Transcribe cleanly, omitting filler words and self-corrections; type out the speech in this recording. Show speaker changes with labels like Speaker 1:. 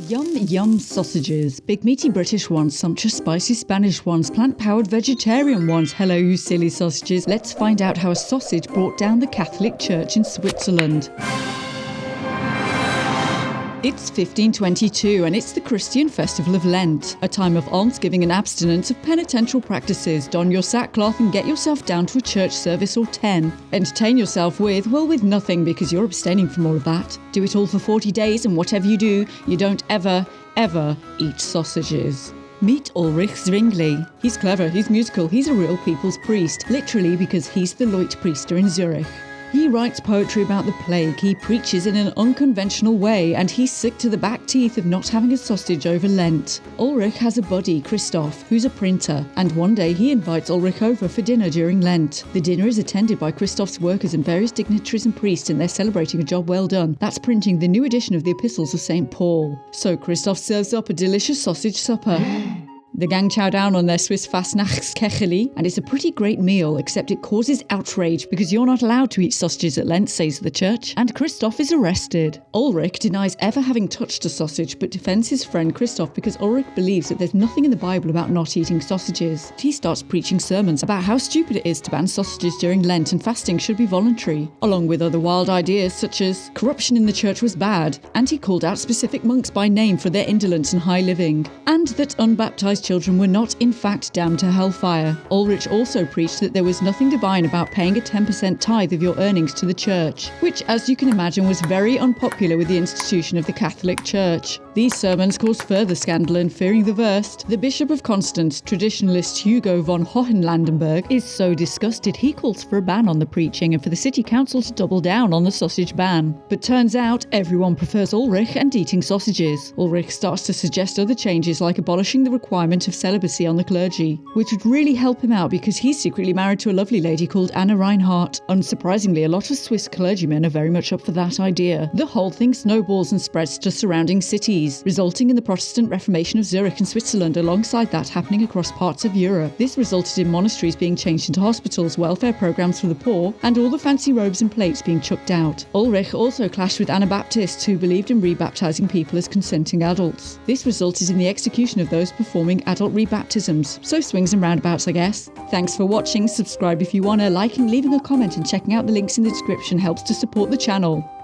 Speaker 1: Yum yum sausages. Big meaty British ones, sumptuous spicy Spanish ones, plant-powered vegetarian ones. Hello you silly sausages. Let's find out how a sausage brought down the Catholic Church in Switzerland. It's 1522 and it's the Christian festival of Lent, a time of almsgiving and abstinence of penitential practices. Don your sackcloth and get yourself down to a church service or 10. Entertain yourself with nothing because you're abstaining from all of that. Do it all for 40 days and whatever you do, you don't ever eat sausages. Meet Ulrich Zwingli. He's clever, he's musical, he's a real people's priest, literally because he's the Leutpriester in Zürich. He writes poetry about the plague, he preaches in an unconventional way, and he's sick to the back teeth of not having a sausage over Lent. Ulrich has a buddy, Christoph, who's a printer, and one day he invites Ulrich over for dinner during Lent. The dinner is attended by Christoph's workers and various dignitaries and priests, and they're celebrating a job well done. That's printing the new edition of the Epistles of St. Paul. So Christoph serves up a delicious sausage supper. The gang chow down on their Swiss Fastnachtskecheli, and it's a pretty great meal, except it causes outrage because you're not allowed to eat sausages at Lent, says the church, and Christoph is arrested. Ulrich denies ever having touched a sausage, but defends his friend Christoph because Ulrich believes that there's nothing in the Bible about not eating sausages. He starts preaching sermons about how stupid it is to ban sausages during Lent and fasting should be voluntary, along with other wild ideas such as corruption in the church was bad, and he called out specific monks by name for their indolence and high living, and that unbaptized children were not in fact damned to hellfire. Ulrich also preached that there was nothing divine about paying a 10% tithe of your earnings to the church, which, as you can imagine, was very unpopular with the institution of the Catholic Church. These sermons caused further scandal, and fearing the worst, the Bishop of Konstanz, traditionalist Hugo von Hohenlandenberg, is so disgusted he calls for a ban on the preaching and for the city council to double down on the sausage ban. But turns out everyone prefers Ulrich and eating sausages. Ulrich starts to suggest other changes like abolishing the requirement of celibacy on the clergy, which would really help him out because he's secretly married to a lovely lady called Anna Reinhardt. Unsurprisingly, a lot of Swiss clergymen are very much up for that idea. The whole thing snowballs and spreads to surrounding cities, resulting in the Protestant Reformation of Zürich in Switzerland, alongside that happening across parts of Europe. This resulted in monasteries being changed into hospitals, welfare programs for the poor, and all the fancy robes and plates being chucked out. Ulrich also clashed with Anabaptists who believed in rebaptizing people as consenting adults. This resulted in the execution of those performing adult rebaptisms. So swings and roundabouts, I guess. Thanks for watching. Subscribe if you wanna, liking, leaving a comment and checking out the links in the description helps to support the channel.